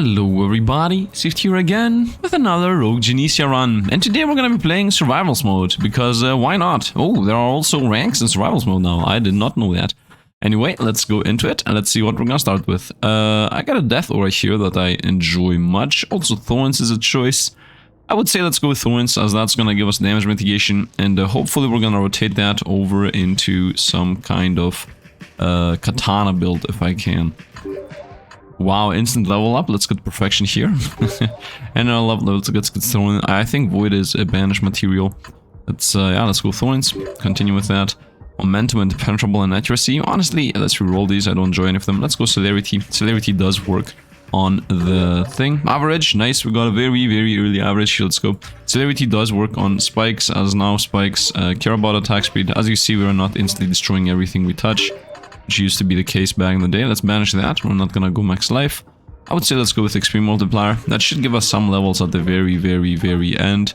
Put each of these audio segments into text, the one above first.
Hello everybody, Sifd here again with another Rogue Genesia run, and today we're gonna be playing Survivals mode, because why not? Oh, there are also ranks in Survivals mode now, I did not know that. Anyway, let's go into it and let's see what we're gonna start with. I got a Death Aura here that I enjoy much, also Thorns is a choice. I would say let's go with Thorns, as that's gonna give us damage mitigation, and hopefully we're gonna rotate that over into some kind of katana build if I can. Wow, instant level up. Let's get perfection here. And our level, let's get thorn. I think void is a banished material. Let's yeah, let's go thorns. Continue with that. Momentum and penetrable and accuracy. Honestly, let's reroll these. I don't enjoy any of them. Let's go celerity. Celerity does work on the thing. Average, nice. We got a very early average. Let's go. Celerity does work on spikes, as now spikes care about attack speed. As you see, we are not instantly destroying everything we touch, which used to be the case back in the day. Let's banish that. We're not gonna go max life. I would say let's go with XP multiplier. That should give us some levels at the very end.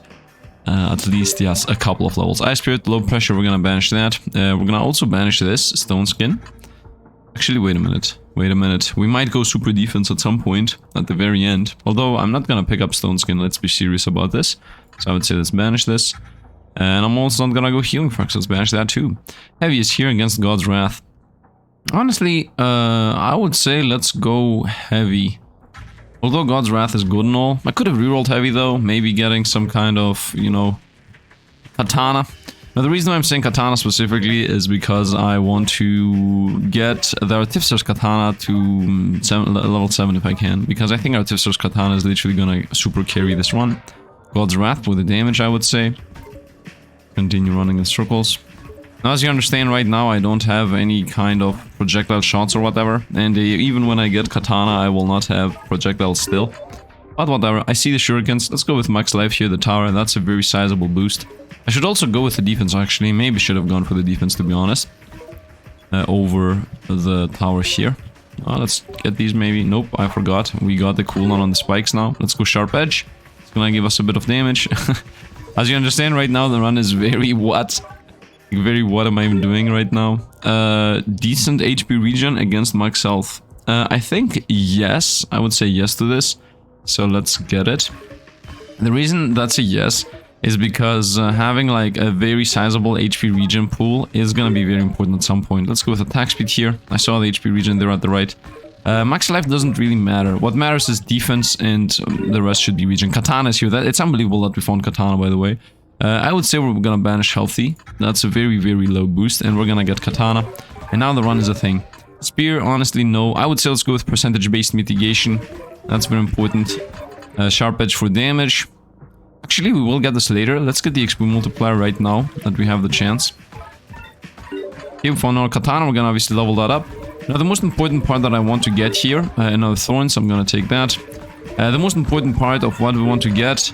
At least, yes, a couple of levels. Ice Spirit, low pressure, we're gonna banish that. We're gonna also banish this, Stone Skin. Actually, wait a minute. We might go super defense at some point, at the very end. Although, I'm not gonna pick up Stone Skin, let's be serious about this. So I would say let's banish this. And I'm also not gonna go Healing Fracks, let's banish that too. Heavy is here against God's Wrath. Honestly, I would say let's go heavy. Although God's Wrath is good and all, I could have rerolled heavy though, maybe getting some kind of, you know, katana. Now the reason I'm saying katana specifically is because I want to get the Artificer's Katana to level 7 if I can, because I think Artificer's Katana is literally gonna super carry this run. God's Wrath with the damage, I would say. Continue running in circles. Now, as you understand, right now I don't have any kind of projectile shots or whatever, and even when I get katana I will not have projectiles still. But whatever, I see the shurikens. Let's go with max life here, the tower, that's a very sizable boost. I should also go with the defense actually, maybe should have gone for the defense to be honest. Over the tower here. Let's get these maybe, nope, I forgot. We got the cooldown on the spikes now. Let's go sharp edge. It's gonna give us a bit of damage. As you understand right now the run is very what am I doing right now? Decent HP regen against max health. I think yes, I would say yes to this. So let's get it. The reason that's a yes is because having like a very sizable HP regen pool is gonna be very important at some point. Let's go with attack speed here. I saw the HP regen there at the right. Max life doesn't really matter. What matters is defense, and the rest should be regen. Katana is here. It's unbelievable that we found katana, by the way. I would say we're gonna banish healthy. That's a very low boost, and we're gonna get katana. And now the run is a thing. Spear, honestly, no. I would say let's go with percentage-based mitigation. That's very important. Sharp edge for damage. Actually, we will get this later. Let's get the XP multiplier right now that we have the chance. Okay, we found our katana. We're gonna obviously level that up. Now, the most important part that I want to get here, another thorns. I'm gonna take that. The most important part of what we want to get,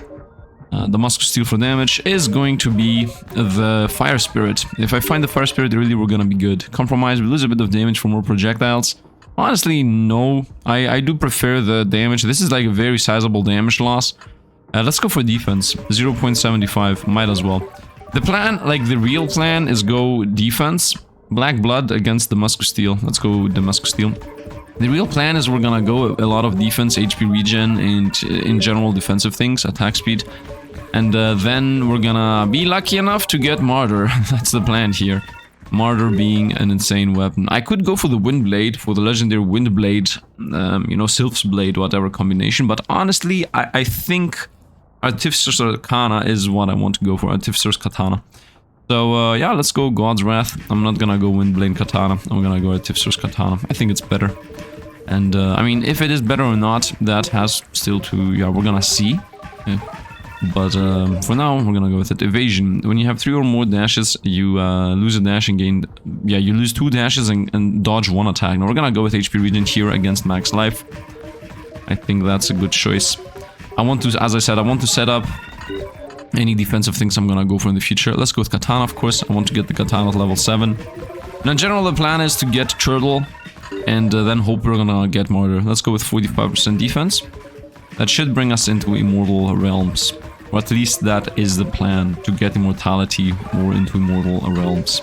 the Musk of Steel for damage, is going to be the Fire Spirit. If I find the Fire Spirit, really we're gonna be good. Compromise, we lose a bit of damage for more projectiles. Honestly, no. I do prefer the damage. This is like a very sizable damage loss. Let's go for defense. 0.75, might as well. The plan, like the real plan, is go defense. Black Blood against the Musk of Steel. Let's go with the Musk of Steel. The real plan is we're gonna go a lot of defense, HP regen, and in general defensive things, attack speed. And then we're gonna be lucky enough to get Martyr. That's the plan here. Martyr being an insane weapon. I could go for the Windblade, for the legendary Windblade, you know, Sylph's Blade, whatever combination. But honestly, I think Artificer's Katana is what I want to go for. Artificer's Katana. So yeah, let's go God's Wrath. I'm not gonna go Windblade Katana. I'm gonna go Artificer's Katana. I think it's better. And I mean, if it is better or not, that has still to, yeah, we're gonna see. Yeah. But for now, we're gonna go with it. Evasion. When you have 3 or more dashes, you lose a dash and gain... Yeah, you lose 2 dashes and dodge 1 attack. Now we're gonna go with HP regen here against max life. I think that's a good choice. I want to, as I said, I want to set up any defensive things I'm gonna go for in the future. Let's go with Katana, of course. I want to get the Katana at level 7. Now, in general, the plan is to get Turtle and then hope we're gonna get Martyr. Let's go with 45% defense. That should bring us into Immortal Realms. Or at least that is the plan, to get immortality or into Immortal Realms.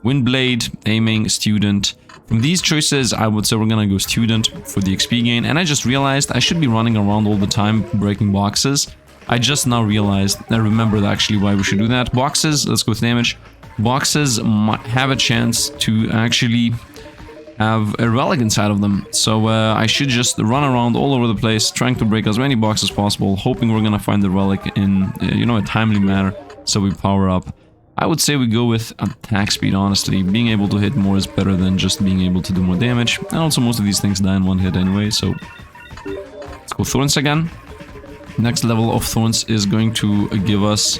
Windblade, aiming, student, From these choices, I would say we're gonna go student for the XP gain. And I just realized I should be running around all the time breaking boxes. I just now realized, I remembered actually why we should do that. Boxes, let's go with damage. Boxes might have a chance to actually have a relic inside of them. So I should just run around all over the place, trying to break as many boxes as possible, hoping we're gonna find the relic in, you know, a timely manner, so we power up. I would say we go with attack speed, honestly. Being able to hit more is better than just being able to do more damage. And also most of these things die in one hit anyway, so... Let's go Thorns again. Next level of Thorns is going to give us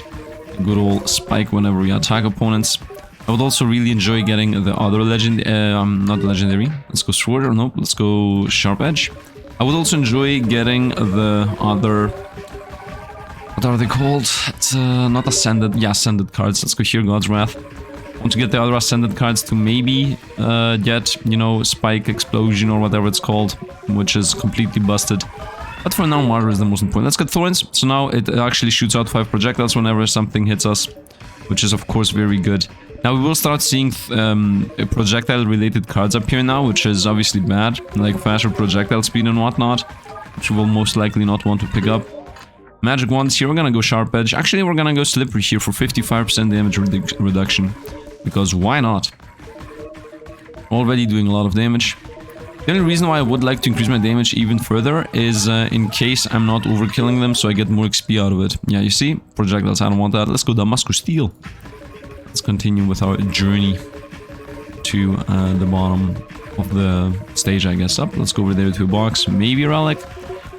a good old spike whenever we attack opponents. I would also really enjoy getting the other legend... not legendary. Let's go Sword, or nope, let's go Sharp Edge. I would also enjoy getting the other... What are they called? It's not Ascended. Yeah, Ascended cards. Let's go here, God's Wrath. I want to get the other Ascended cards to maybe get, you know, Spike, Explosion, or whatever it's called, which is completely busted. But for now, Martyr is the most important. Let's get Thorns. So now it actually shoots out 5 projectiles whenever something hits us, which is of course very good. Now we will start seeing projectile-related cards appear now, which is obviously bad, like faster projectile speed and whatnot, which we will most likely not want to pick up. Magic Wands here, we're gonna go Sharp Edge. Actually, we're gonna go Slippery here for 55% damage reduction, because why not? Already doing a lot of damage. The only reason why I would like to increase my damage even further is in case I'm not overkilling them, so I get more XP out of it. Yeah, you see? Projectiles, I don't want that. Let's go Damascus Steel. Let's continue with our journey to the bottom of the stage, I guess. Up, let's go over there to a box, maybe a relic.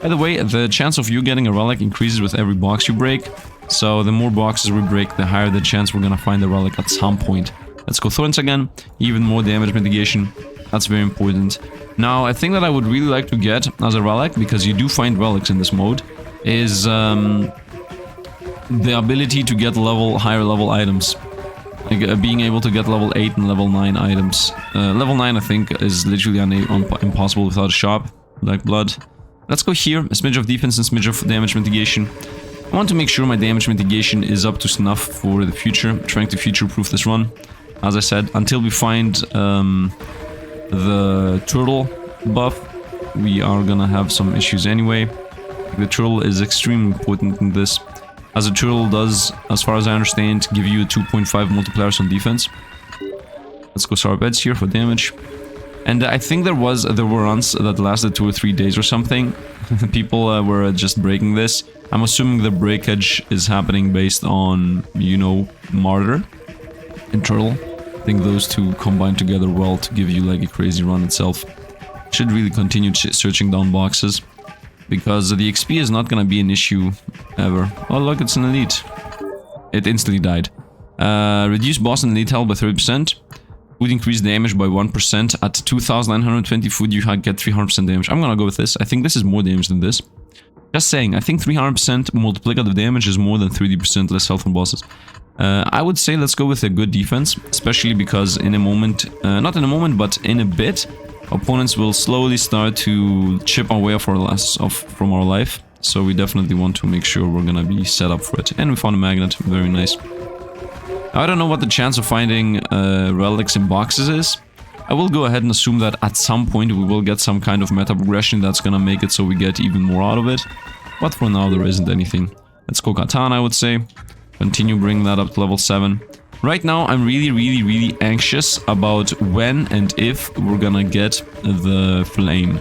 By the way, the chance of you getting a relic increases with every box you break. So the more boxes we break, the higher the chance we're gonna find a relic at some point. Let's go Thorns again. Even more damage mitigation. That's very important. Now, I think that I would really like to get as a relic, because you do find relics in this mode, is the ability to get higher level items. Like, being able to get level 8 and level 9 items. Level 9, I think, is literally impossible without a shop, like blood. Let's go here, a smidge of defense and smidge of damage mitigation. I want to make sure my damage mitigation is up to snuff for the future. I'm trying to future-proof this run. As I said, until we find the turtle buff, we are gonna have some issues anyway. The turtle is extremely important in this, as a turtle does, as far as I understand, give you 2.5 multipliers on defense. Let's go Sharp Edge here for damage. And I think there were runs that lasted 2 or 3 days or something. People were just breaking this. I'm assuming the breakage is happening based on, you know, Martyr and Turtle. I think those two combine together well to give you like a crazy run itself. Should really continue searching down boxes, because the XP is not gonna be an issue ever. Oh look, it's an elite. It instantly died. Reduce boss and elite health by 30%. Would increase damage by 1%. At 2,920 food, you get 300% damage. I'm gonna go with this. I think this is more damage than this. Just saying, I think 300% multiplicative damage is more than 30% less health on bosses. I would say let's go with a good defense, especially because in a moment, not in a moment, but in a bit, opponents will slowly start to chip away from our life. So we definitely want to make sure we're gonna be set up for it. And we found a magnet, very nice. I don't know what the chance of finding relics in boxes is. I will go ahead and assume that at some point we will get some kind of meta progression that's gonna make it so we get even more out of it. But for now there isn't anything. Let's go Katana, I would say. Continue bringing that up to level 7. Right now I'm really anxious about when and if we're gonna get the flame.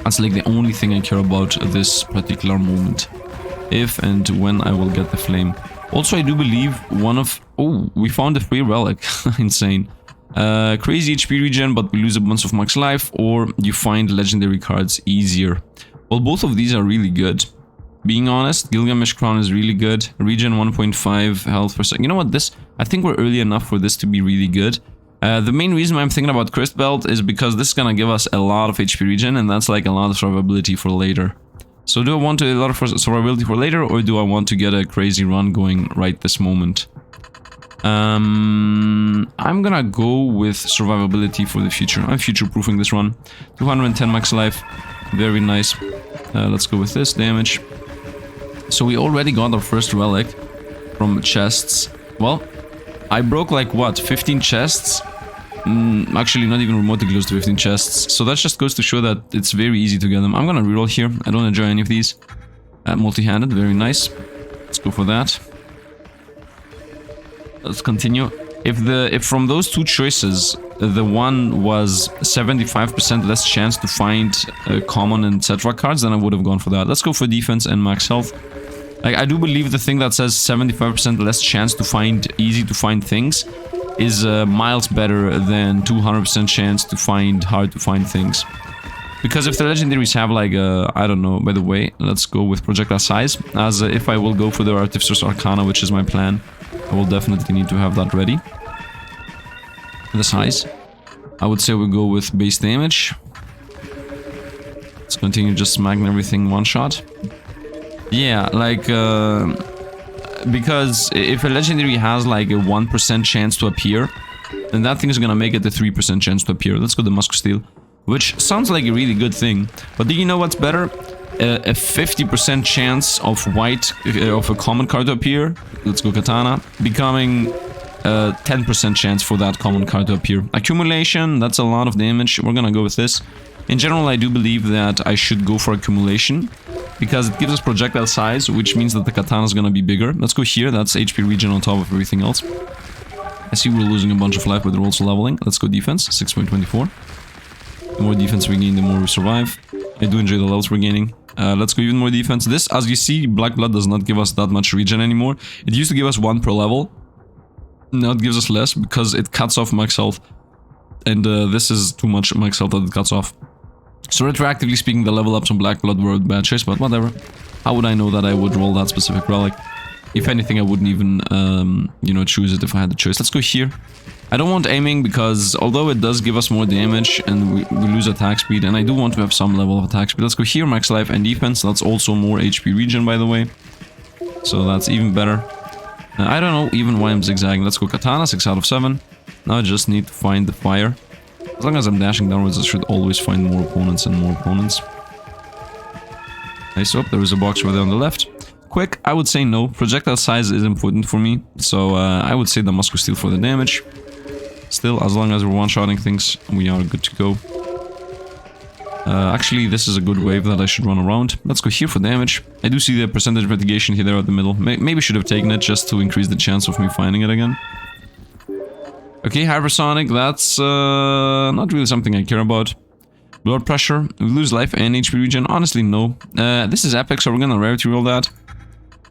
That's like the only thing I care about at this particular moment. If and when I will get the flame. Also, I do believe one of... Oh, we found a free relic. Insane. Crazy HP regen, but we lose a bunch of max life, or you find legendary cards easier. Well, both of these are really good. Being honest, Gilgamesh Crown is really good. Regen 1.5 health per second. You know what, this... I think we're early enough for this to be really good. The main reason why I'm thinking about Crisp Belt is because this is gonna give us a lot of HP regen, and that's like a lot of survivability for later. So do I want a lot of survivability for later, or do I want to get a crazy run going right this moment? I'm gonna go with survivability for the future. I'm future-proofing this run. 210 max life. Very nice. Let's go with this damage. So we already got our first relic from chests. Well, I broke like what, 15 chests Actually, not even remotely close to 15 chests. So that just goes to show that it's very easy to get them. I'm gonna reroll here. I don't enjoy any of these. Multi-handed, very nice. Let's go for that. Let's continue. If from those two choices, the one was 75% less chance to find common and etc. cards, then I would have gone for that. Let's go for defense and max health. I do believe the thing that says 75% less chance to find easy to find things is miles better than 200% chance to find hard to find things. Because if the legendaries have like I don't know, by the way, let's go with projectile size, as if I will go for the Artificer's Arcana, which is my plan, I will definitely need to have that ready. The size, I would say we go with base damage. Let's continue just smacking everything one shot. Yeah, like, because if a legendary has like a 1% chance to appear, then that thing is gonna make it a 3% chance to appear. Let's go to Musk Steel, which sounds like a really good thing. But do you know what's better? A 50% chance of white, of a common card to appear. Let's go Katana, becoming 10% chance for that common card to appear. Accumulation, that's a lot of damage. We're gonna go with this. In general, I do believe that I should go for accumulation, because it gives us projectile size, which means that the katana is gonna be bigger. Let's go here, that's HP regen on top of everything else. I see we're losing a bunch of life, but they're also leveling. Let's go defense, 6.24. The more defense we gain, the more we survive. I do enjoy the levels we're gaining. Let's go even more defense. This, as you see, Black Blood does not give us that much regen anymore. It used to give us 1 per level. Now it gives us less, because it cuts off max health. And this is too much max health that it cuts off. So retroactively speaking, the level ups on Black Blood were a bad choice, but whatever. How would I know that I would roll that specific relic? If anything, I wouldn't even, you know, choose it if I had the choice. Let's go here. I don't want aiming because although it does give us more damage and we lose attack speed, and I do want to have some level of attack speed. Let's go here, max life and defense. That's also more HP regen, by the way. So that's even better. I don't know even why I'm zigzagging. Let's go Katana, 6 out of 7. Now I just need to find the fire. As long as I'm dashing downwards, I should always find more opponents and more opponents. Nice. Oh, there is a box right there on the left. Quick, I would say no. Projectile size is important for me, so I would say the Musco Steel for the damage. Still, as long as we're one-shotting things, we are good to go. Actually, this is a good wave that I should run around. Let's go here for damage. I do see the percentage mitigation here there at the middle. Maybe should have taken it just to increase the chance of me finding it again. Okay, hypersonic, that's not really something I care about. Blood pressure, we lose life and HP regen. Honestly, no. This is epic, so we're gonna rarity roll that.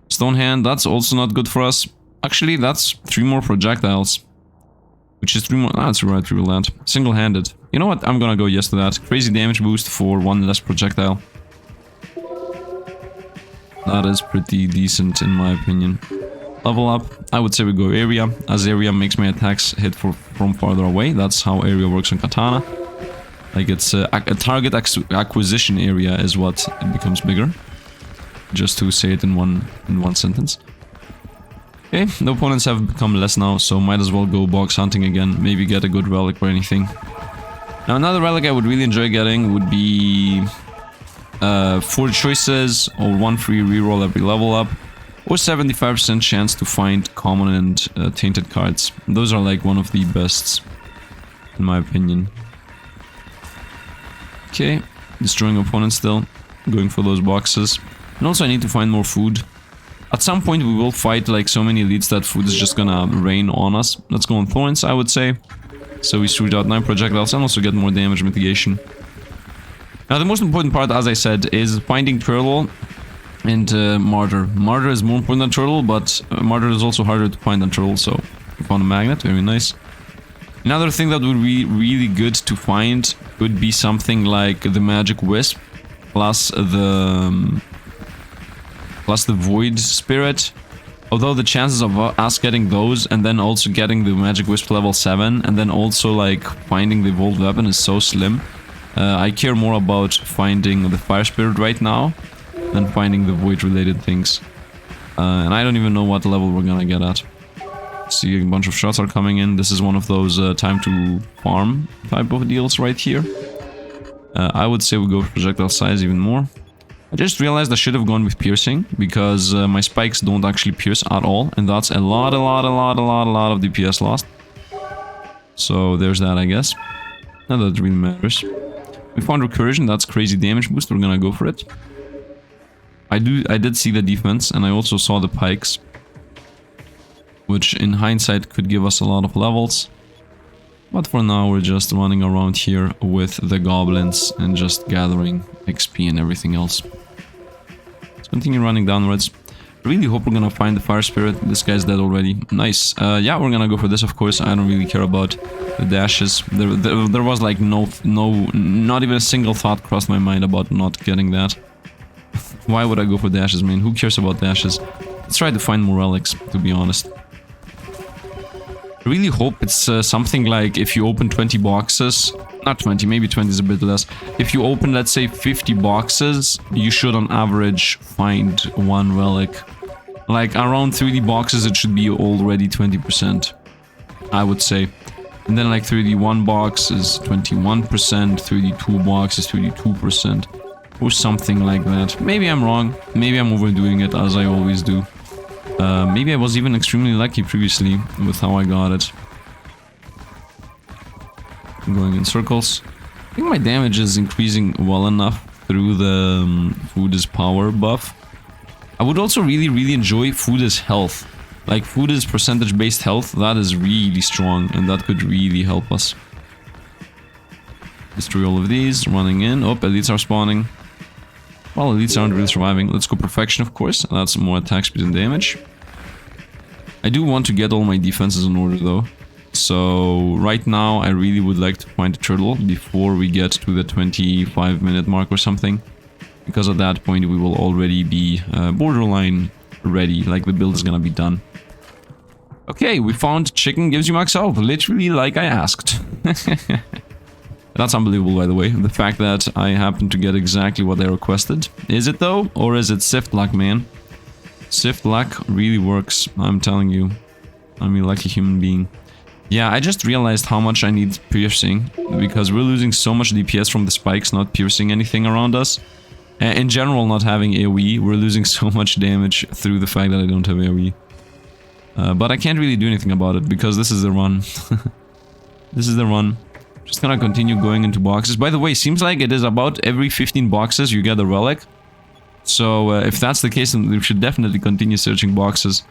Stone hand, that's also not good for us. Actually, that's 3 more projectiles. Which is 3 more. Ah, it's rarity roll that. Single-handed. You know what? I'm gonna go yes to that. Crazy damage boost for 1 less projectile. That is pretty decent in my opinion. Level up, I would say we go area, as area makes my attacks hit from farther away. That's how area works on Katana. Like it's a target acquisition area is what it becomes bigger. Just to say it in one sentence. Okay, the opponents have become less now, so might as well go box hunting again. Maybe get a good relic or anything. Now another relic I would really enjoy getting would be 4 choices or 1 free reroll every level up. Or 75% chance to find common and tainted cards. Those are like one of the best, in my opinion. Okay, destroying opponents still. Going for those boxes. And also I need to find more food. At some point we will fight like so many elites that food is just gonna rain on us. Let's go on Thorns, I would say. So we shoot out 9 projectiles and also get more damage mitigation. Now the most important part, as I said, is finding Turtle and Martyr. Martyr is more important than Turtle, but Martyr is also harder to find than Turtle, so we found a magnet, very nice. Another thing that would be really good to find would be something like the Magic Wisp plus the Void Spirit. Although the chances of us getting those and then also getting the Magic Wisp level 7 and then also like finding the Evolved Weapon is so slim. I care more about finding the Fire Spirit right now than finding the Void related things. And I don't even know what level we're gonna get at. See, a bunch of shots are coming in. This is one of those time to farm type of deals right here. I would say we go for projectile size even more. I just realized I should have gone with piercing because my spikes don't actually pierce at all, and that's a lot of DPS lost. So there's that, I guess. Not that it really matters. We found recursion, that's crazy damage boost, we're gonna go for it. I did see the defense, and I also saw the pikes, which in hindsight could give us a lot of levels. But for now we're just running around here with the goblins and just gathering XP and everything else. Let's continue running downwards. I really hope we're gonna find the fire spirit. This guy's dead already. Nice. Yeah, we're gonna go for this, of course. I don't really care about the dashes. There was like not even a single thought crossed my mind about not getting that. Why would I go for dashes, man? Who cares about dashes? Let's try to find more relics, to be honest. I really hope it's something like if you open 20 boxes, not 20, maybe 20 is a bit less. If you open, let's say, 50 boxes, you should on average find one relic. Like around 30 boxes, it should be already 20%, I would say. And then like 31 box is 21%, 32 box is 32%, or something like that. Maybe I'm wrong, maybe I'm overdoing it as I always do. Maybe I was even extremely lucky previously with how I got it. I'm going in circles. I think my damage is increasing well enough through the food is power buff. I would also really enjoy food is health. Like food is percentage based health, that is really strong and that could really help us. Destroy all of these, running in. Oh, elites are spawning. Well, elites aren't really surviving. Let's go perfection, of course. That's more attack speed and damage. I do want to get all my defenses in order though. So right now I really would like to find a turtle before we get to the 25-minute mark or something. Because at that point we will already be borderline ready, like the build is gonna be done. Okay, we found chicken gives you max health, literally like I asked. That's unbelievable, by the way, the fact that I happened to get exactly what I requested. Is it though? Or is it Sifd luck, man? Sifd luck really works, I'm telling you. I'm a lucky human being. Yeah, I just realized how much I need piercing, because we're losing so much DPS from the spikes not piercing anything around us. In general, not having AoE, we're losing so much damage through the fact that I don't have AoE. But I can't really do anything about it, because this is the run. This is the run. Just gonna continue going into boxes. By the way, seems like it is about every 15 boxes you get a relic. So if that's the case, then we should definitely continue searching boxes.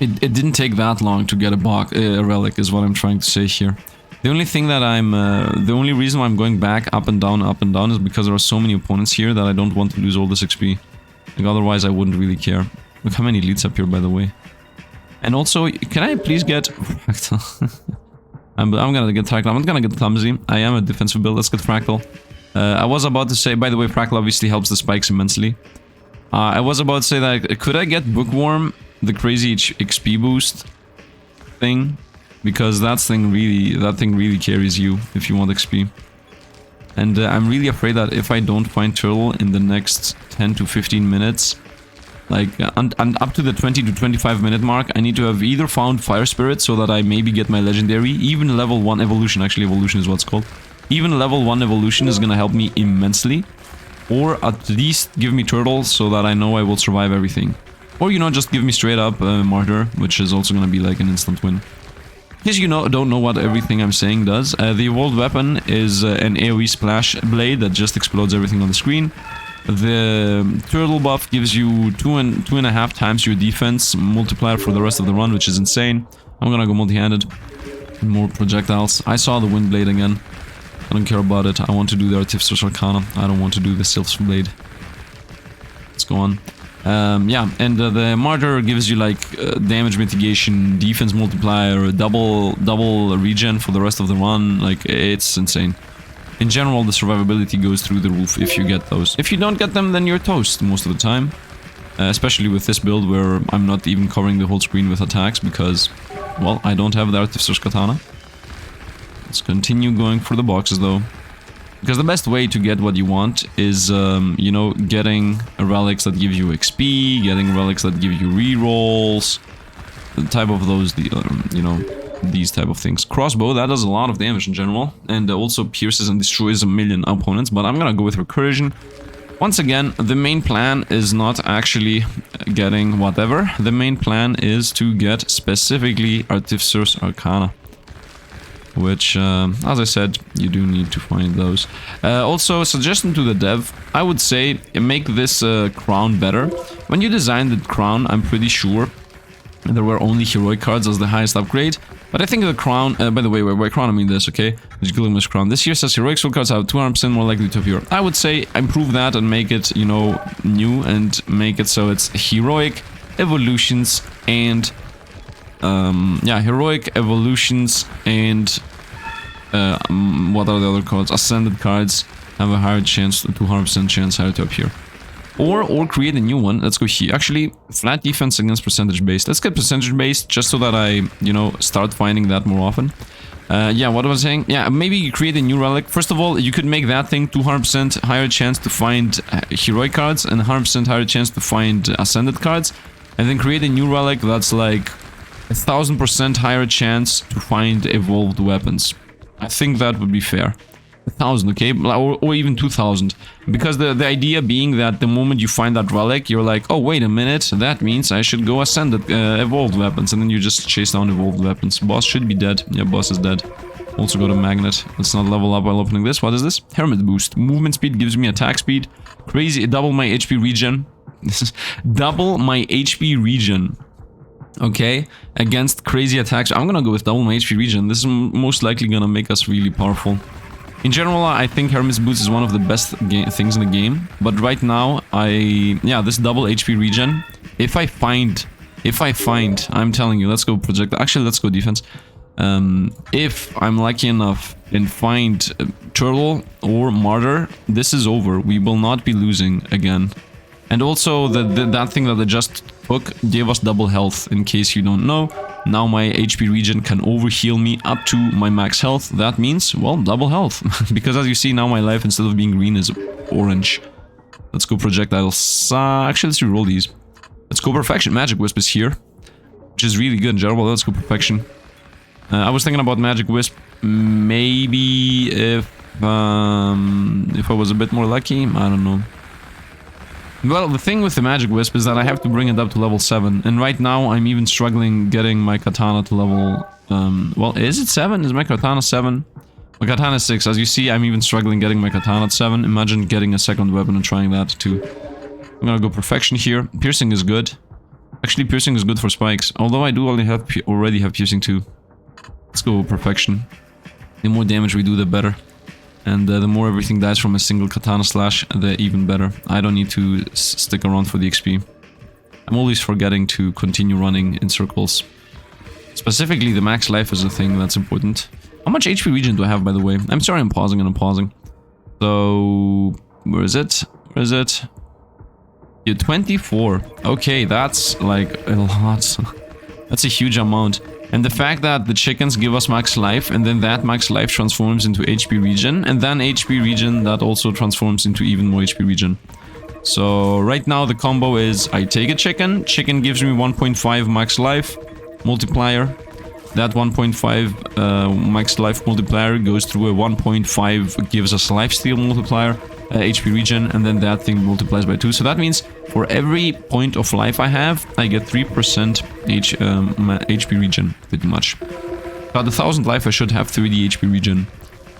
It didn't take that long to get a relic, is what I'm trying to say here. The only thing that the only reason why I'm going back up and down is because there are so many opponents here that I don't want to lose all this XP. Like otherwise I wouldn't really care. Look how many elites up here, by the way. And also, can I please get fractal? I'm gonna get fractal. I'm not gonna get clumsy. I am a defensive build. Let's get fractal. I was about to say, by the way, fractal obviously helps the spikes immensely. I was about to say that could I get bookworm, the crazy XP boost thing? Because that thing really carries you if you want XP. And I'm really afraid that if I don't find turtle in the next 10 to 15 minutes, like and up to the 20 to 25 minute mark, I need to have either found fire spirit so that I maybe get my legendary, even level 1 evolution, actually evolution is what's called. Even level 1 evolution is gonna help me immensely. Or at least give me turtle so that I know I will survive everything. Or, you know, just give me straight up martyr, which is also gonna be like an instant win. In case you don't know what everything I'm saying does, the evolved weapon is an AoE splash blade that just explodes everything on the screen. The turtle buff gives you 2.5 times your defense multiplier for the rest of the run, which is insane. I'm gonna go multi-handed. More projectiles. I saw the wind blade again. I don't care about it. I want to do the Artificer's Arcana. I don't want to do the Sylph's blade. Let's go on. Yeah, and the martyr gives you like damage mitigation, defense multiplier, double regen for the rest of the run. Like, it's insane. In general, the survivability goes through the roof if you get those. If you don't get them, then you're toast most of the time. Especially with this build where I'm not even covering the whole screen with attacks because, well, I don't have the Artificer's Katana. Let's continue going for the boxes though. Because the best way to get what you want is, you know, getting relics that give you XP, getting relics that give you rerolls, the type of those, you know, these type of things. Crossbow, that does a lot of damage in general, and also pierces and destroys a million opponents, but I'm gonna go with recursion. Once again, the main plan is not actually getting whatever. The main plan is to get specifically Artificer's Arcana. which, as I said, you do need to find those. Also, a suggestion to the dev, I would say make this crown better. When you designed the crown, I'm pretty sure there were only heroic cards as the highest upgrade. But I think the crown, by the way, by crown I mean this, okay? This crown. This year says heroic soul cards have 200% more likely to appear. I would say improve that and make it, you know, new and make it so it's heroic evolutions and yeah, heroic evolutions and what are the other cards? Ascended cards have a higher chance, 200% chance higher to appear. Or create a new one. Let's go here. Actually, flat defense against percentage based. Let's get percentage based just so that I, you know, start finding that more often. Yeah, what was I saying? Yeah, maybe you create a new relic. First of all, you could make that thing 200% higher chance to find heroic cards and 100% higher chance to find ascended cards. And then create a new relic that's like 1000% higher chance to find evolved weapons. I think that would be fair. 1000, okay? Or even 2000. Because the idea being that the moment you find that relic, you're like, oh, wait a minute, that means I should go ascended, evolved weapons. And then you just chase down evolved weapons. Boss should be dead. Yeah, boss is dead. Also got a magnet. Let's not level up while opening this. What is this? Hermit boost. Movement speed gives me attack speed. Crazy. Double my HP regen. This is double my HP regen. Okay, against crazy attacks. I'm gonna go with double my HP regen. This is most likely gonna make us really powerful. In general, I think Hermit's Boots is one of the best things in the game. But right now, yeah, this double HP regen. If I find, I'm telling you, let's go project. Actually, let's go defense. If I'm lucky enough and find Turtle or Martyr, this is over. We will not be losing again. And also, that thing that I just took gave us double health, in case you don't know. Now my HP regen can overheal me up to my max health. That means, well, double health. Because as you see, now my life, instead of being green, is orange. Let's go projectiles. Actually, let's reroll these. Let's go perfection. Magic Wisp is here, which is really good in general. Let's go perfection. I was thinking about Magic Wisp. Maybe if I was a bit more lucky, I don't know. Well, the thing with the Magic Wisp is that I have to bring it up to level 7. And right now, I'm even struggling getting my katana to level... well, is it 7? Is my katana 7? My katana is 6. As you see, I'm even struggling getting my katana at 7. Imagine getting a second weapon and trying that too. I'm gonna go perfection here. Piercing is good. Actually, piercing is good for spikes. Although I do already have piercing too. Let's go perfection. The more damage we do, the better. And the more everything dies from a single katana slash, the even better. I don't need to stick around for the XP. I'm always forgetting to continue running in circles. Specifically, the max life is a thing that's important. How much HP regen do I have, by the way? I'm sorry I'm pausing and I'm pausing. So... where is it? Where is it? Yeah, 24. Okay, that's like a lot. That's a huge amount. And the fact that the chickens give us max life, and then that max life transforms into HP regen, and then HP regen that also transforms into even more HP regen. So right now the combo is I take a chicken, chicken gives me 1.5 max life multiplier. That 1.5 max life multiplier goes through a 1.5 gives us lifesteal multiplier, HP regen, and then that thing multiplies by 2. So that means for every point of life I have, I get 3% HP regen, pretty much. At 1000 life, I should have 30 HP regen,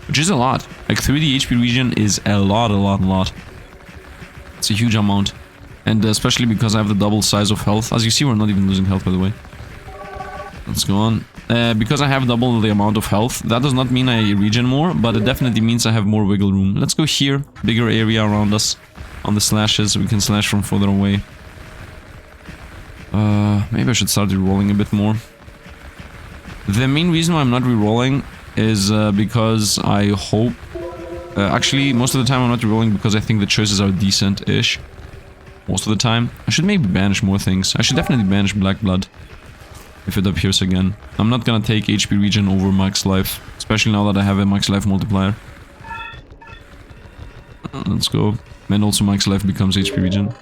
which is a lot. Like 30 HP regen is a lot. It's a huge amount. And especially because I have the double size of health. As you see, we're not even losing health, by the way. Let's go on. Because I have double the amount of health, that does not mean I regen more, but it definitely means I have more wiggle room. Let's go here, bigger area around us. On the slashes, we can slash from further away. Maybe I should start rerolling a bit more. The main reason why I'm not rerolling is because I hope... actually, most of the time I'm not rerolling because I think the choices are decent-ish. Most of the time. I should maybe banish more things. I should definitely banish Black Blood. If it appears again. I'm not gonna take HP regen over max life. Especially now that I have a max life multiplier. Let's go. And also max life becomes HP regen.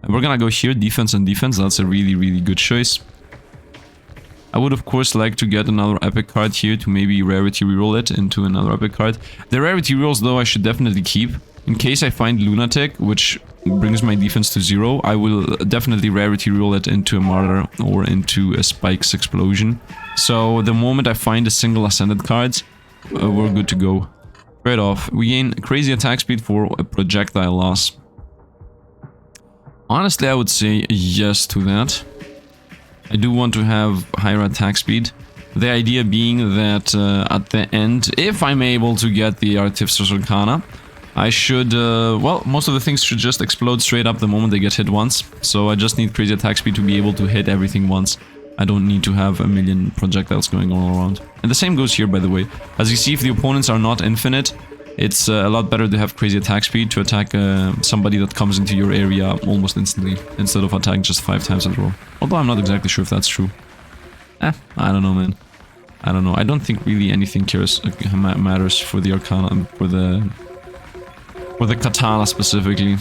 And we're gonna go here, defense and defense. That's a really good choice. I would of course like to get another epic card here to maybe rarity reroll it into another epic card. The rarity rerolls though I should definitely keep. In case I find Lunatic, which brings my defense to 0, I will definitely rarity roll it into a Martyr or into a Spike's Explosion. So the moment I find a single Ascended cards, we're good to go. Right off, we gain crazy attack speed for a projectile loss. Honestly, I would say yes to that. I do want to have higher attack speed. The idea being that at the end, if I'm able to get the Artificer's Arcana, I should, well, most of the things should just explode straight up the moment they get hit once. So I just need crazy attack speed to be able to hit everything once. I don't need to have a million projectiles going all around. And the same goes here, by the way. As you see, if the opponents are not infinite, it's a lot better to have crazy attack speed to attack somebody that comes into your area almost instantly, instead of attacking just 5 times in a row. Although I'm not exactly sure if that's true. I don't know, man. I don't know. I don't think really anything matters for the Arcana, for the Katana specifically.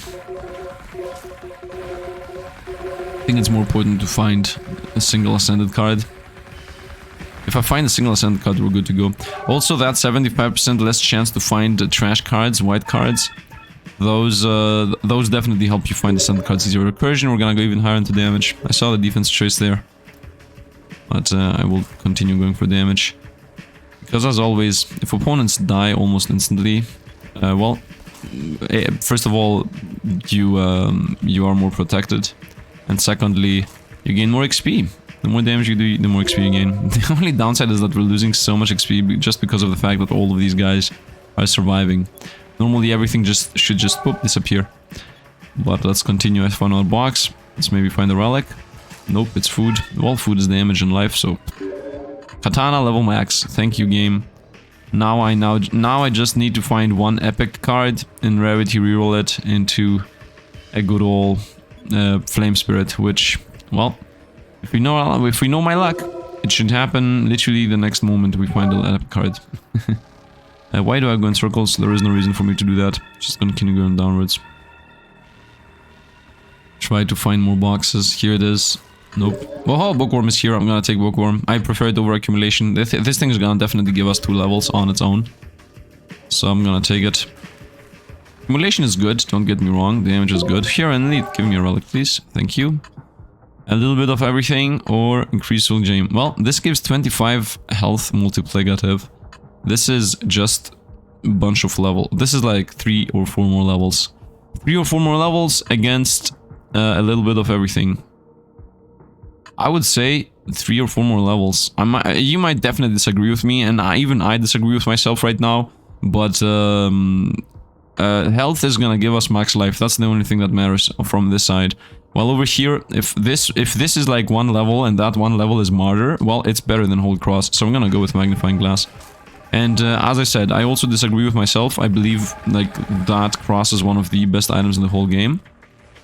I think it's more important to find a single Ascended card. If I find a single Ascended card, we're good to go. Also, that 75% less chance to find trash cards, white cards. Those definitely help you find Ascended cards easier. Recursion, we're gonna go even higher into damage. I saw the defense choice there. But I will continue going for damage. Because as always, if opponents die almost instantly, well, first of all, you are more protected. And secondly, you gain more XP. The more damage you do, the more XP you gain. The only downside is that we're losing so much XP just because of the fact that all of these guys are surviving. Normally everything should just poop, disappear. But let's continue. I found another box. Let's maybe find a relic. Nope, it's food. Well, food is damage in life, so... Katana level max. Thank you, game. Now I just need to find one epic card and rarity reroll it into a good old Flame Spirit, which, well, if we know my luck, it should happen literally the next moment we find an epic card. Why do I go in circles? There is no reason for me to do that. Just gonna continue going downwards. Try to find more boxes. Here it is. Nope. Oh, Bookworm is here. I'm gonna take Bookworm. I prefer it over Accumulation. This thing is gonna definitely give us 2 levels on its own. So I'm gonna take it. Accumulation is good, don't get me wrong. Damage is good. Here, Elite, give me a relic, please. Thank you. A little bit of everything, or increase soul gem. Well, this gives 25 health multiplicative. This is just a bunch of level. This is like 3 or 4 more levels. 3 or 4 more levels against a little bit of everything. I would say 3 or 4 more levels. You might definitely disagree with me, and even I disagree with myself right now. But health is gonna give us max life. That's the only thing that matters from this side. While over here, if this is like 1 level and that 1 level is Martyr, well, it's better than Hold Cross. So I'm gonna go with Magnifying Glass. And as I said, I also disagree with myself. I believe like that Cross is one of the best items in the whole game.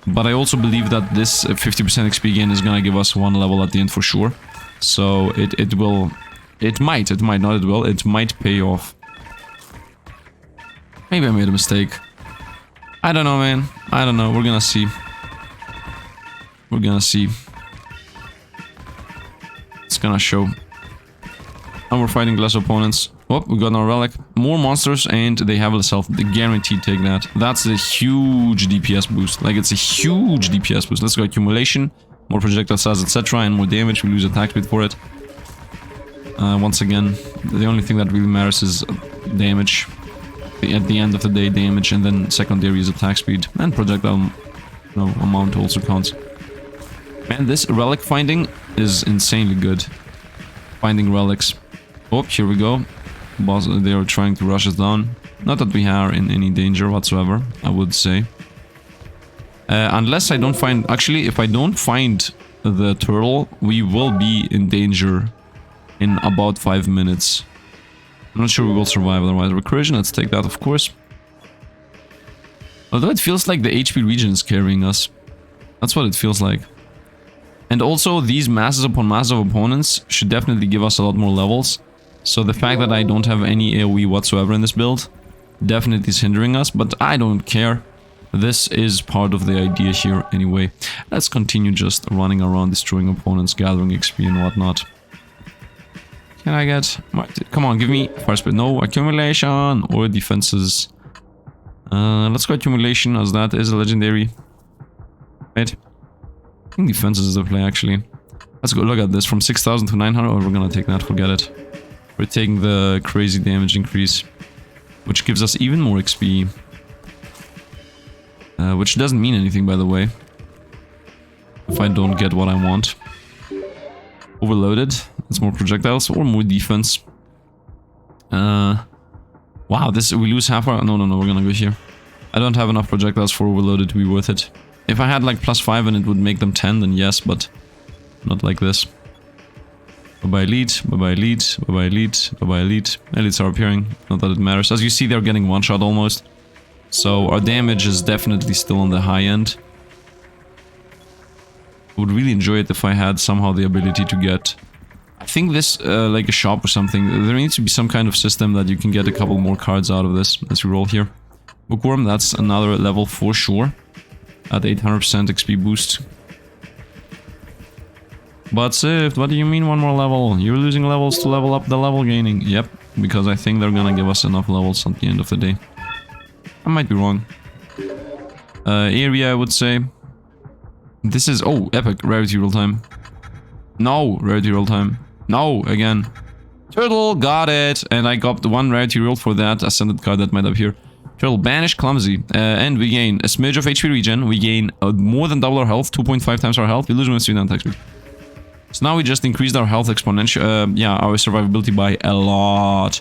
But I also believe that this 50% XP gain is gonna give us 1 level at the end for sure. So it might pay off. Maybe I made a mistake. I don't know, man. I don't know. We're gonna see. We're gonna see. It's gonna show. And we're fighting less opponents. Oh, we got our relic. More monsters and they have less health. They guaranteed take that. That's a huge DPS boost. Like, it's a huge DPS boost. Let's go accumulation. More projectile size, etc. And more damage. We lose attack speed for it. Once again, the only thing that really matters is damage. At the end of the day, damage. And then secondary is attack speed. And projectile amount also counts. Man, this relic finding is insanely good. Finding relics. Oh, here we go. Boss, they are trying to rush us down. Not that we are in any danger whatsoever, I would say. Unless I don't find... Actually, if I don't find the turtle, we will be in danger in about 5 minutes. I'm not sure we will survive otherwise. Recursion, let's take that, of course. Although it feels like the HP region is carrying us. That's what it feels like. And also, these masses upon masses of opponents should definitely give us a lot more levels. So the fact that I don't have any AoE whatsoever in this build definitely is hindering us, but I don't care. This is part of the idea here anyway. Let's continue just running around, destroying opponents, gathering XP and whatnot. Can I get... Come on, give me fire speed. No accumulation or defenses. Let's go accumulation, as that is a legendary. Right. I think defense is the play, actually. Let's go look at this. From 6,000 to 900. Oh, we're gonna take that. Forget it. We're taking the crazy damage increase, which gives us even more XP. Which doesn't mean anything, by the way, if I don't get what I want. Overloaded. That's more projectiles or more defense. Wow, this we lose half our... No, we're gonna go here. I don't have enough projectiles for overloaded to be worth it. If I had like +5 and it would make them 10, then yes, but not like this. Bye-bye elite, bye-bye elite, bye-bye elite, bye-bye elite. Elites are appearing, not that it matters. As you see, they're getting one shot almost. So our damage is definitely still on the high end. I would really enjoy it if I had somehow the ability to get... I think this, like a shop or something, there needs to be some kind of system that you can get a couple more cards out of this. Let's reroll here. Bookworm, that's another level for sure. At 800% XP boost. But Sifd, what do you mean one more level? You're losing levels to level up the level gaining. Yep, because I think they're gonna give us enough levels at the end of the day. I might be wrong. Area, I would say. This is... Oh, epic. Rarity roll time. No, rarity roll time. No, again. Turtle, got it. And I got the one rarity roll for that ascended card that might appear. Turtle, banish, clumsy. And we gain a smidge of HP regen. We gain more than double our health, 2.5 times our health. We lose when 3 down attack speed. So now we just increased our health exponential, yeah, our survivability by a lot.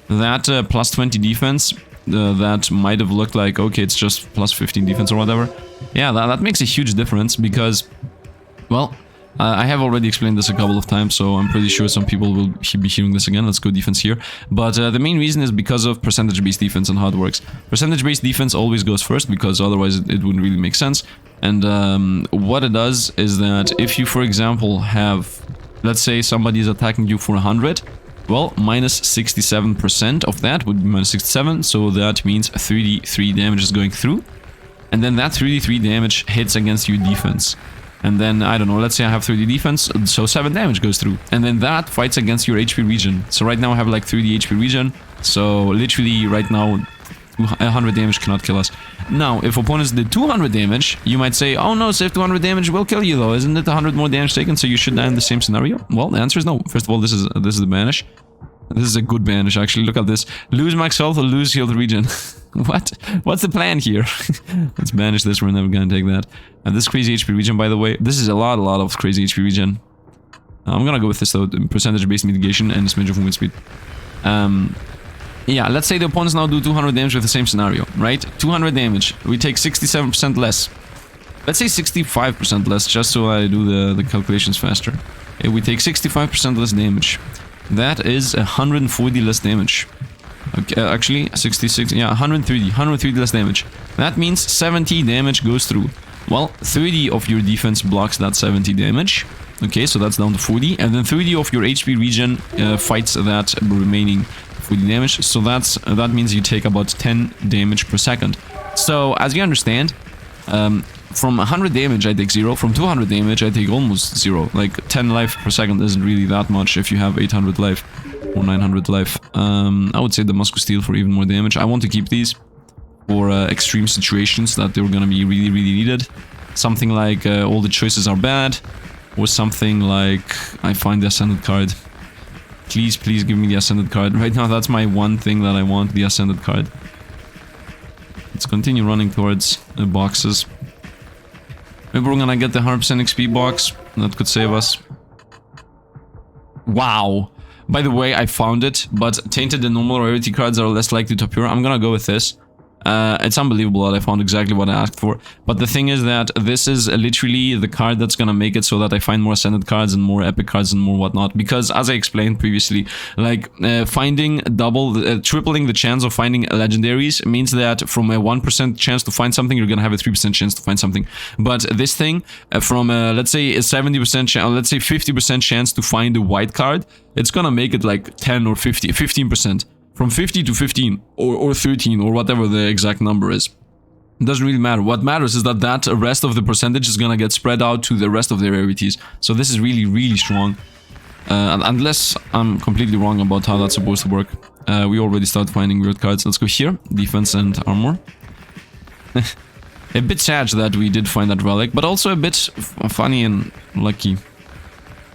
That plus 20 defense, that might have looked like, okay, it's just plus 15 defense or whatever. Yeah, that makes a huge difference because, well, I have already explained this a couple of times, so I'm pretty sure some people will be hearing this again. Let's go defense here. But the main reason is because of percentage-based defense and how it works. Percentage-based defense always goes first because otherwise it wouldn't really make sense. And what it does is that if you, for example, have, let's say somebody is attacking you for 100, well, minus 67% of that would be minus 67, so that means 33 damage is going through. And then that 33 damage hits against your defense. And then, I don't know, let's say I have 30 defense, so 7 damage goes through. And then that fights against your HP regen. So right now I have like 30 HP regen. So literally right now, 100 damage cannot kill us. Now, if opponents did 200 damage, you might say, oh no, save 200 damage will kill you though. Isn't it 100 more damage taken, so you should die in the same scenario? Well, the answer is no. First of all, this is the banish. This is a good banish, actually. Look at this. Lose max health or lose healed regen. What? What's the plan here? Let's banish this. We're never gonna take that. And this crazy HP regen, by the way. This is a lot of crazy HP regen. I'm gonna go with this though. Percentage-based mitigation and smidge of movement speed. Yeah, let's say the opponents now do 200 damage with the same scenario, right? 200 damage. We take 67% less. Let's say 65% less, just so I do the calculations faster. If we take 65% less damage, that is 140 less damage. Okay, actually, 66, yeah, 130 less damage. That means 70 damage goes through. Well, 30 of your defense blocks that 70 damage. Okay, so that's down to 40. And then 30 of your HP regen fights that remaining 40 damage. So that means you take about 10 damage per second. So, as you understand, from 100 damage I take 0, from 200 damage I take almost 0. Like 10 life per second isn't really that much if you have 800 life or 900 life. I would say the Musco Steel for even more damage. I want to keep these for extreme situations that they're gonna be really needed. Something like all the choices are bad, or something like I find the Ascended card. Please give me the Ascended card. Right now that's my one thing that I want, the Ascended card. Let's continue running towards the boxes. Maybe we're gonna get the 100% XP box. That could save us. Wow. By the way, I found it, but tainted and normal rarity cards are less likely to appear. I'm gonna go with this. It's unbelievable that I found exactly what I asked for. But the thing is that this is literally the card that's gonna make it so that I find more Ascended cards and more epic cards and more whatnot. Because as I explained previously, like finding tripling the chance of finding legendaries means that from a 1% chance to find something, you're gonna have a 3% chance to find something. But this thing, from let's say a 70% chance, let's say 50% chance to find a white card, it's gonna make it like 10 or 15%. From 50 to 15 or 13 or whatever the exact number is. It doesn't really matter. What matters is that that rest of the percentage is gonna get spread out to the rest of the rarities. So this is really strong. Unless I'm completely wrong about how that's supposed to work. We already started finding weird cards. Let's go here. Defense and armor. A bit sad that we did find that relic, but also a bit funny and lucky.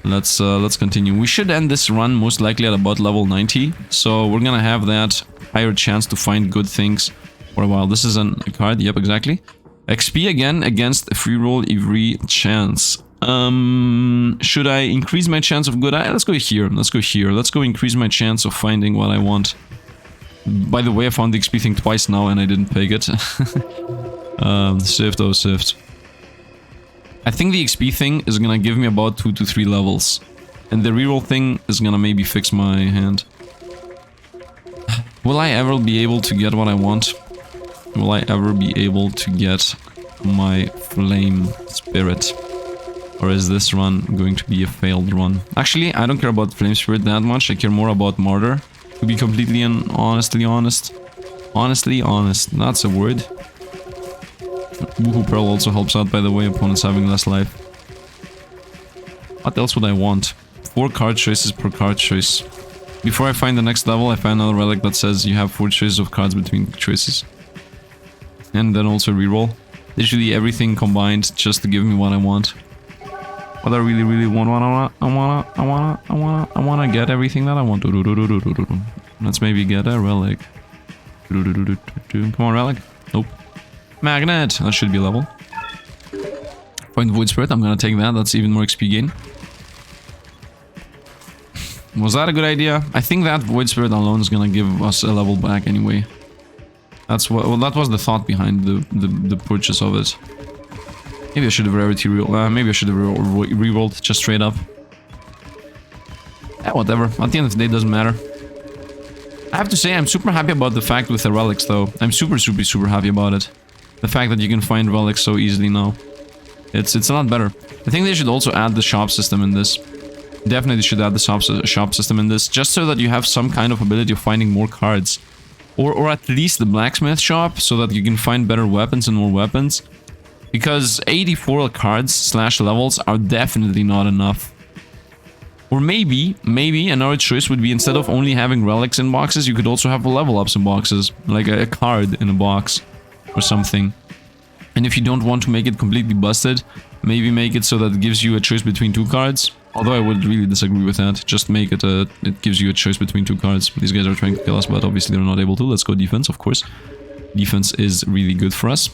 Let's continue. We should end this run most likely at about level 90, so we're gonna have that higher chance to find good things for a while. This is a card, yep, exactly. XP again against a free roll every chance. Should I increase my chance of good? Let's go here. Let's go here. Let's go increase my chance of finding what I want. By the way, I found the XP thing twice now and I didn't peg it. Sifd, oh Sifd. I think the XP thing is gonna give me about 2 to 3 levels. And the reroll thing is gonna maybe fix my hand. Will I ever be able to get what I want? Will I ever be able to get my flame spirit? Or is this run going to be a failed run? Actually, I don't care about flame spirit that much. I care more about martyr. To be completely and honestly honest. Honestly honest. That's a word. Woohoo Pearl also helps out, by the way, opponents having less life. What else would I want? 4 card choices per card choice. Before I find the next level, I find another relic that says you have 4 choices of cards between choices. And then also reroll. Literally everything combined just to give me what I want. What I really want, I wanna get everything that I want. Let's maybe get a relic. Come on, relic. Nope. Magnet! That should be a level. Point Void Spirit, I'm gonna take that. That's even more XP gain. Was that a good idea? I think that Void Spirit alone is gonna give us a level back anyway. That's what. Well, that was the thought behind the purchase of it. Maybe I should have rarity maybe I should have rerolled just straight up. Yeah, whatever. At the end of the day, it doesn't matter. I have to say, I'm super happy about the fact with the relics, though. I'm super happy about it. The fact that you can find relics so easily now. It's a lot better. I think they should also add the shop system in this. Definitely should add the shop system in this, just so that you have some kind of ability of finding more cards. Or at least the blacksmith shop, so that you can find better weapons and more weapons. Because 84 cards / levels are definitely not enough. Or maybe another choice would be, instead of only having relics in boxes, you could also have level ups in boxes. Like a card in a box or something. And if you don't want to make it completely busted, maybe make it so that it gives you a choice between 2 cards. Although I would really disagree with that. Just make it it gives you a choice between 2 cards. These guys are trying to kill us, but obviously they're not able to. Let's go defense, of course. Defense is really good for us.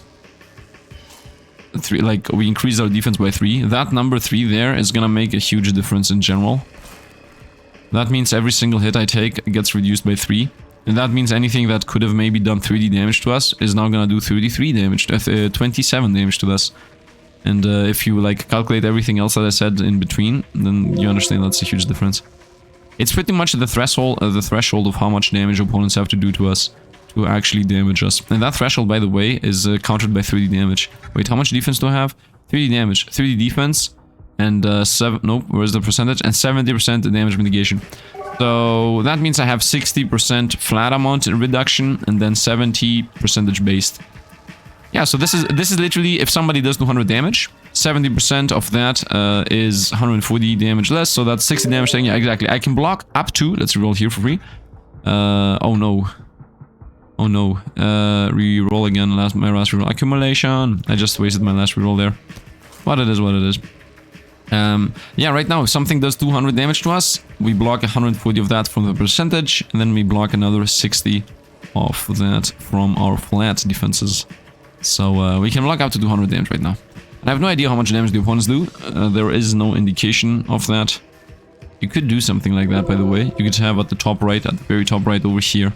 We increased our defense by 3. That number 3 there is gonna make a huge difference in general. That means every single hit I take gets reduced by 3. And that means anything that could have maybe done 30 damage to us is now gonna do 33 damage, 27 damage to us. And if you calculate everything else that I said in between, then you understand that's a huge difference. It's pretty much the threshold of how much damage opponents have to do to us to actually damage us. And that threshold, by the way, is countered by 30 damage. Wait, how much defense do I have? 30 damage, 30 defense, and where's the percentage? And 70% damage mitigation. So that means I have 60% flat amount reduction and then 70% based. Yeah, so this is literally, if somebody does 200 damage, 70% of that is 140 damage less, so that's 60 damage thing. Yeah, exactly. I can block up to, let's reroll here for free. Oh no. Oh no. Reroll again, my last reroll. Accumulation. I just wasted my last reroll there. What it is, what it is. Yeah, right now, if something does 200 damage to us, we block 140 of that from the percentage, and then we block another 60 of that from our flat defenses. So we can block up to 200 damage right now. And I have no idea how much damage the opponents do. There is no indication of that. You could do something like that, by the way. You could have at the top right, at the very top right over here,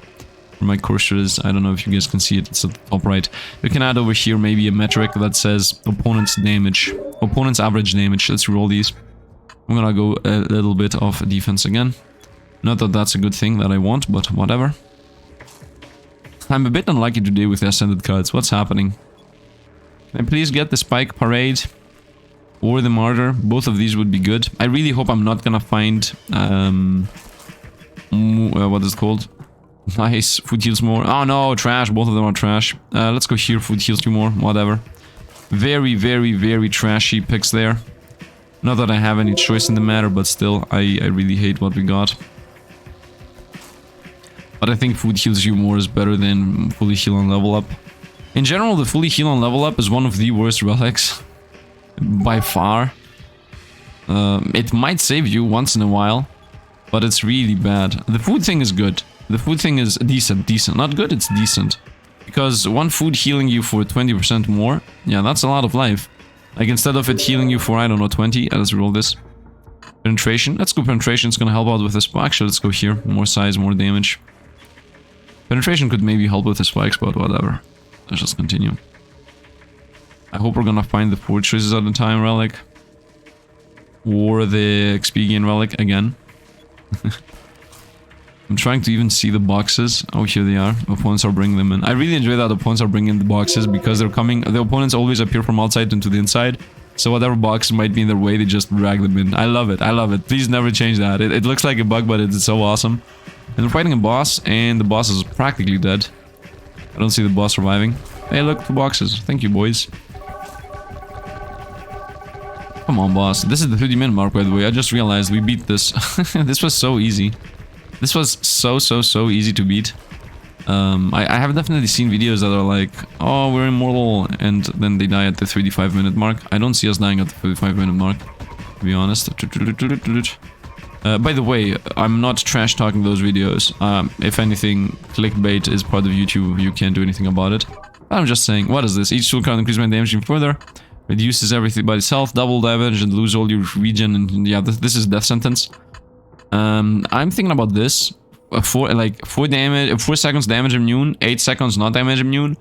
where my cursor is. I don't know if you guys can see it. It's at the top right. You can add over here maybe a metric that says opponent's damage. Opponent's average damage. Let's roll these. I'm gonna go a little bit of defense again. Not that that's a good thing that I want, but whatever. I'm a bit unlucky today with the Ascended cards. What's happening? Can I please get the Spike Parade or the Martyr? Both of these would be good. I really hope I'm not gonna find... what is it called? Nice. Food heals more. Oh no, trash. Both of them are trash. Let's go here. Food heals 2 more. Whatever. Very, very, very trashy picks there. Not that I have any choice in the matter, but still, I really hate what we got. But I think food heals you more is better than fully heal and level up. In general, the fully heal on level up is one of the worst relics. By far. It might save you once in a while, but it's really bad. The food thing is good. The food thing is decent. Not good, it's decent. Because one food healing you for 20% more, yeah, that's a lot of life. Like, instead of it healing you for, I don't know, 20, let's roll this. Penetration. Let's go penetration, it's gonna help out with the spike. Actually, let's go here. More size, more damage. Penetration could maybe help with the spikes, but whatever. Let's just continue. I hope we're gonna find the 4 choices at a time relic. Or the XP gain relic again. I'm trying to even see the boxes. Oh, here they are. Opponents are bringing them in. I really enjoy that opponents are bringing the boxes because they're coming. The opponents always appear from outside into the inside. So whatever box might be in their way, they just drag them in. I love it. I love it. Please never change that. It looks like a bug, but it's so awesome. And we're fighting a boss, and the boss is practically dead. I don't see the boss surviving. Hey, look, the boxes. Thank you, boys. Come on, boss. This is the 30-minute mark, by the way. I just realized we beat this. This was so easy. This was so easy to beat. I have definitely seen videos that are like, oh, we're immortal, and then they die at the 35-minute mark. I don't see us dying at the 35-minute mark, to be honest. By the way, I'm not trash-talking those videos. If anything, clickbait is part of YouTube. You can't do anything about it. I'm just saying, what is this? Each tool card increases my damage even further. Reduces everything by itself, double damage, and lose all your regen. And yeah, this is death sentence. I'm thinking about this. 4 seconds damage immune, 8 seconds not damage immune.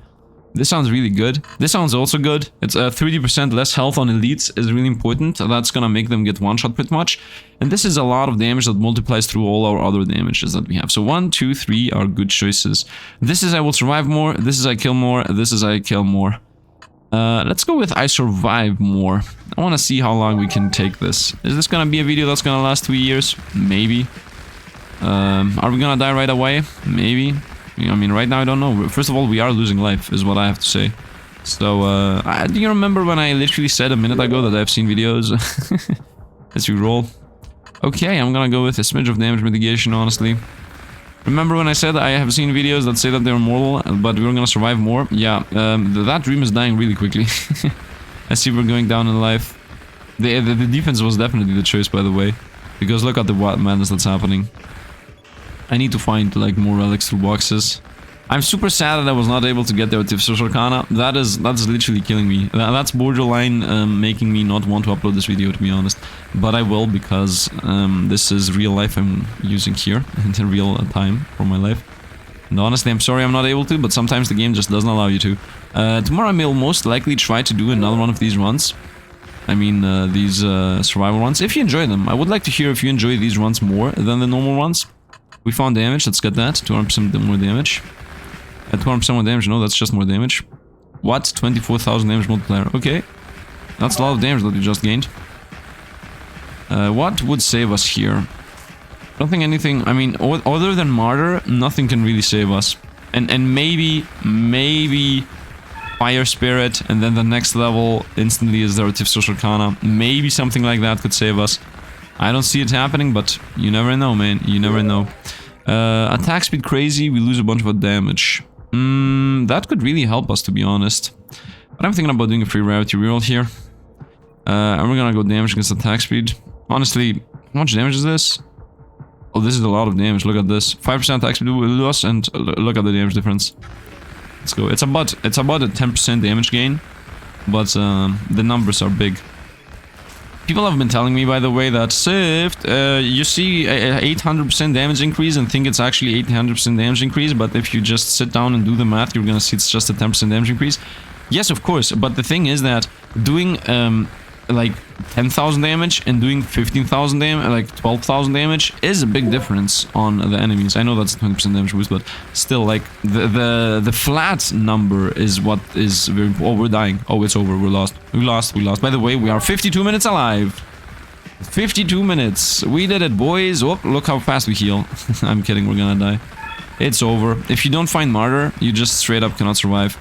This sounds really good. This sounds also good. It's 30% less health on elites is really important. That's gonna make them get one shot pretty much. And this is a lot of damage that multiplies through all our other damages that we have. So 1, 2, 3 are good choices. This is I will survive more. This is I kill more. This is I kill more. Let's go with I survive more. I want to see how long we can take this. Is this gonna be a video that's gonna last 2 years? Maybe. Are we gonna die right away? Maybe. I mean, right now I don't know. First of all, we are losing life, is what I have to say. So, do you remember when I literally said a minute ago that I've seen videos? Let's re-roll. Okay, I'm gonna go with a smidge of damage mitigation, honestly. Remember when I said I have seen videos that say that they're immortal, but we're gonna survive more? Yeah, that dream is dying really quickly. I see we're going down in life. The defense was definitely the choice, by the way. Because look at the madness that's happening. I need to find, like, more relics through boxes. I'm super sad that I was not able to get the Artificial Arcana. That's literally killing me. That's borderline making me not want to upload this video, to be honest. But I will, because this is real life I'm using here. In real time for my life. And honestly, I'm sorry I'm not able to, but sometimes the game just doesn't allow you to. Tomorrow I will most likely try to do another one of these runs. I mean, these survival runs. If you enjoy them, I would like to hear if you enjoy these runs more than the normal ones. We found damage, let's get that. 200% more damage. At 200% more damage, no, that's just more damage. What? 24,000 damage multiplier. Okay. That's a lot of damage that we just gained. What would save us here? I don't think anything... I mean, other than Martyr, nothing can really save us. And maybe... Fire Spirit, and then the next level instantly is the Artificial Arcana. Maybe something like that could save us. I don't see it happening, but you never know, man. You never know. Attack speed crazy, we lose a bunch of damage. That could really help us, to be honest. But I'm thinking about doing a free rarity reroll here. And we're gonna go damage against attack speed. Honestly, how much damage is this? Oh, this is a lot of damage, look at this. 5% attack speed will lose, and look at the damage difference. Let's go. It's about a 10% damage gain, but the numbers are big. People have been telling me, by the way, that Sifd, you see 800% damage increase and think it's actually 800% damage increase, but if you just sit down and do the math, you're gonna see it's just a 10% damage increase. Yes, of course, but the thing is that doing like 10,000 damage and doing 15,000 damage, like 12,000 damage, is a big difference on the enemies. I know that's a 20% damage boost, but still, like, the flat number is what is very important. Oh, we're dying. Oh, it's over. We're lost. We lost. By the way, we are 52 minutes alive. 52 minutes. We did it, boys. Oh, look how fast we heal. I'm kidding. We're gonna die. It's over. If you don't find Martyr, you just straight up cannot survive.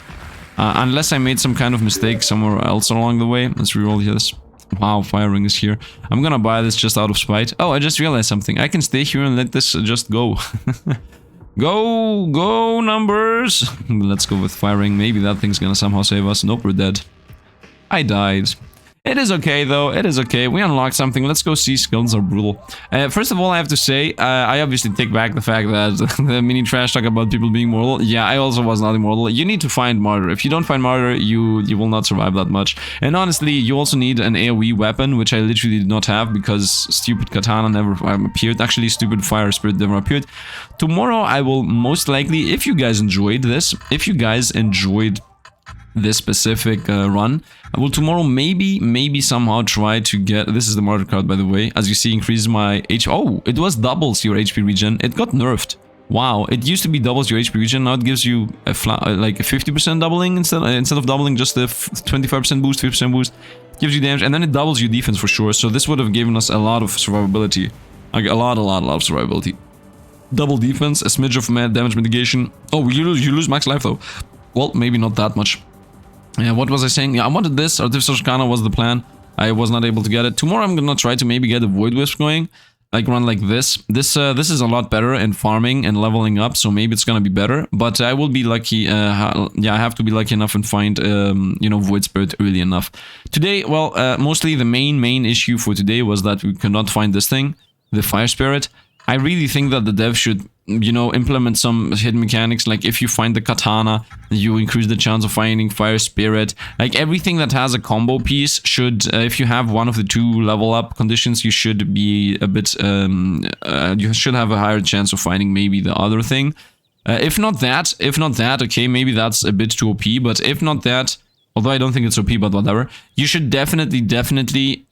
Unless I made some kind of mistake somewhere else along the way. Let's reroll this. Wow, Fire Ring is here. I'm gonna buy this just out of spite. Oh, I just realized something. I can stay here and let this just go. Go numbers. Let's go with firing. Maybe that thing's gonna somehow save us. Nope, we're dead. I died. It is okay, though. It is okay. We unlocked something. Let's go see. Skills are brutal. First of all, I have to say, I obviously take back the fact that the mini trash talk about people being mortal. Yeah, I also was not immortal. You need to find Martyr. If you don't find Martyr, you will not survive that much. And honestly, you also need an AoE weapon, which I literally did not have because stupid katana never appeared. Actually, stupid fire spirit never appeared. Tomorrow, I will most likely, if you guys enjoyed this, this specific run, I will tomorrow maybe somehow try to get, this is the martyr card by the way, as you see increases my HP. Oh, it was doubles your HP regen. It got nerfed. Wow, it used to be doubles your HP regen. Now it gives you a like a 50% doubling instead of doubling, just a 25% boost, 50% boost. Gives you damage, and then it doubles your defense for sure. So this would have given us a lot of survivability, like a lot of survivability. Double defense, a smidge of damage mitigation. Oh, you lose max life though. Well, maybe not that much. Yeah, what was I saying? Yeah, I wanted this. Artificial Arcana was the plan. I was not able to get it. Tomorrow I'm gonna try to maybe get a Void Wisp going. Like run like this. This is a lot better in farming and leveling up, so maybe it's gonna be better. But I will be lucky. Yeah, I have to be lucky enough and find you know, Void Spirit early enough. Today, well, mostly the main issue for today was that we could not find this thing, the Fire Spirit. I really think that the dev should, you know, implement some hidden mechanics. Like if you find the katana, you increase the chance of finding fire spirit. Like everything that has a combo piece should, if you have one of the two level up conditions, you should be a bit, you should have a higher chance of finding maybe the other thing. If not that, okay, maybe that's a bit too OP. But if not that, although I don't think it's OP, but whatever, you should definitely.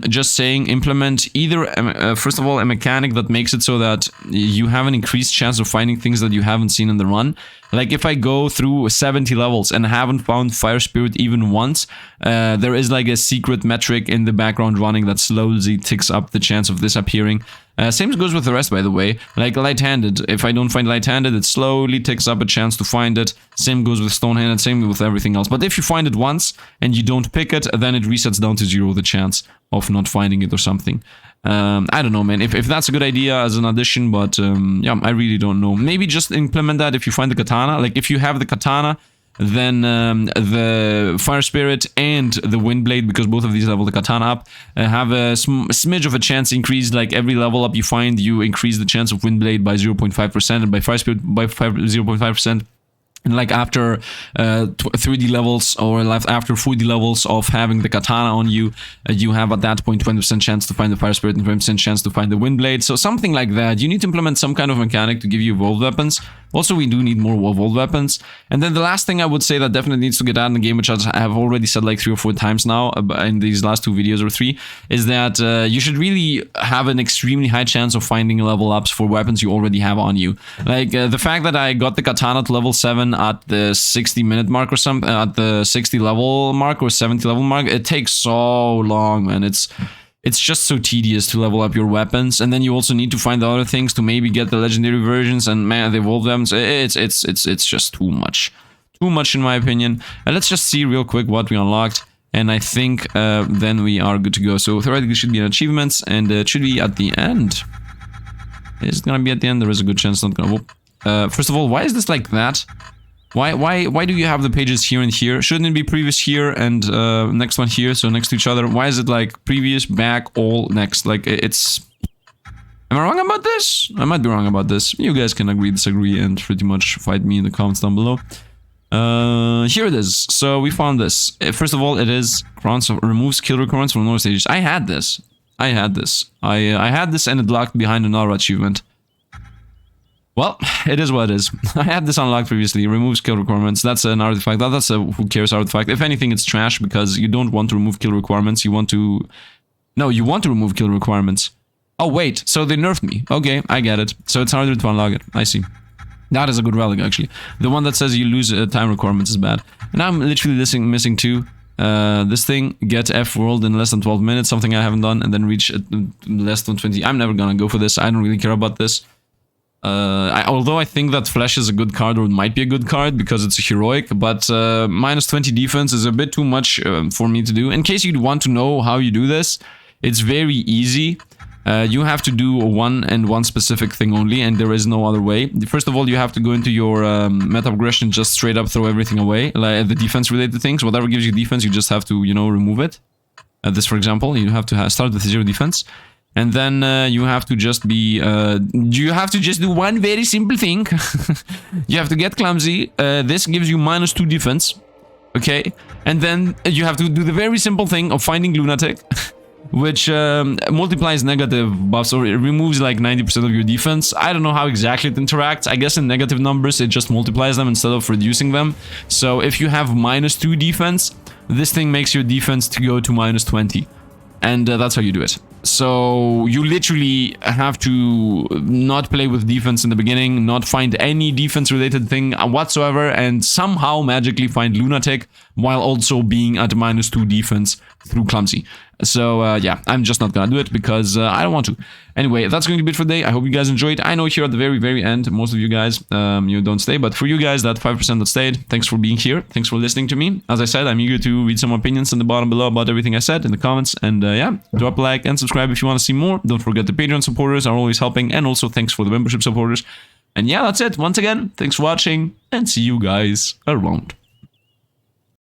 Just saying, implement either, first of all, a mechanic that makes it so that you have an increased chance of finding things that you haven't seen in the run. Like if I go through 70 levels and haven't found Fire Spirit even once, there is like a secret metric in the background running that slowly ticks up the chance of this appearing. Same goes with the rest, by the way. Like light-handed, if I don't find light-handed, it slowly ticks up a chance to find it. Same goes with stone-handed, same with everything else. But if you find it once and you don't pick it, then it resets down to 0 the chance of not finding it or something. I don't know, man, if that's a good idea as an addition, but yeah, I really don't know. Maybe just implement that if you find the katana. Like if you have the katana, then the Fire Spirit and the Wind Blade, because both of these level the katana up, have a smidge of a chance increase. Like every level up you find, you increase the chance of Wind Blade by 0.5% and by Fire Spirit by 0.5%. And like after 3D levels or after 4D levels of having the katana on you, you have at that point 20% chance to find the Fire Spirit and 20% chance to find the Wind Blade. So something like that. You need to implement some kind of mechanic to give you evolved weapons. Also, we do need more evolved weapons. And then the last thing I would say that definitely needs to get out in the game, which I have already said like 3 or 4 times now in these last 2 videos or 3, is that you should really have an extremely high chance of finding level ups for weapons you already have on you. Like the fact that I got the katana to level 7 at the 60-minute mark or something, at the 60 level mark or 70 level mark, it takes so long, man. It's just so tedious to level up your weapons, and then you also need to find the other things to maybe get the legendary versions, and man, the evolved weapons, it's just too much in my opinion. Let's just see real quick what we unlocked, and I think then we are good to go. So theoretically it should be in achievements, and it should be at the end. Is it gonna be at the end? There is a good chance it's not gonna. First of all, why is this like that? Why do you have the pages here and here? Shouldn't it be previous here and next one here, so next to each other? Why is it like previous, back, all, next? Like it's... Am I wrong about this? I might be wrong about this. You guys can agree, disagree, and pretty much fight me in the comments down below. Here it is. So we found this. First of all, it is Crowns of removes kill requirements from lower stages. I had this. I had this and it locked behind another achievement. Well, it is what it is. I had this unlocked previously. Removes kill requirements. That's an artifact. That's a who cares artifact. If anything, it's trash because you don't want to remove kill requirements. You want to... No, you want to remove kill requirements. Oh, wait. So they nerfed me. Okay, I get it. So it's harder to unlock it. I see. That is a good relic, actually. The one that says you lose time requirements is bad. And I'm literally missing 2. This thing, get F world in less than 12 minutes, something I haven't done, and then reach less than 20. I'm never gonna go for this. I don't really care about this. Although I think that Flesh is a good card, or it might be a good card because it's a heroic, but minus 20 defense is a bit too much for me to do. In case you want to know how you do this, it's very easy. you have to do one specific thing only, and there is no other way. First of all, you have to go into your meta progression, just straight up throw everything away, like the defense related things. Whatever gives you defense, you just have to, you know, remove it. This, for example, you have to start with 0 defense. And then you have to just be, you have to just do one very simple thing. You have to get clumsy. This gives you -2 defense. Okay. And then you have to do the very simple thing of finding lunatic, which multiplies negative buffs, or it removes like 90% of your defense. I don't know how exactly it interacts. I guess in negative numbers, it just multiplies them instead of reducing them. So if you have -2 defense, this thing makes your defense to go to -20. And that's how you do it. So you literally have to not play with defense in the beginning, not find any defense related thing whatsoever, and somehow magically find lunatic while also being at -2 defense through clumsy. So yeah, I'm just not gonna do it because I don't want to. Anyway, that's going to be it for today. I hope you guys enjoyed. I know here at the very end, most of you guys, you don't stay, but for you guys, that 5% that stayed, thanks for being here. Thanks for listening to me. As I said, I'm eager to read some opinions in the bottom below about everything I said in the comments. And yeah, drop a like and subscribe if you want to see more. Don't forget the Patreon supporters are always helping. And also thanks for the membership supporters. And yeah, that's it. Once again, thanks for watching and see you guys around.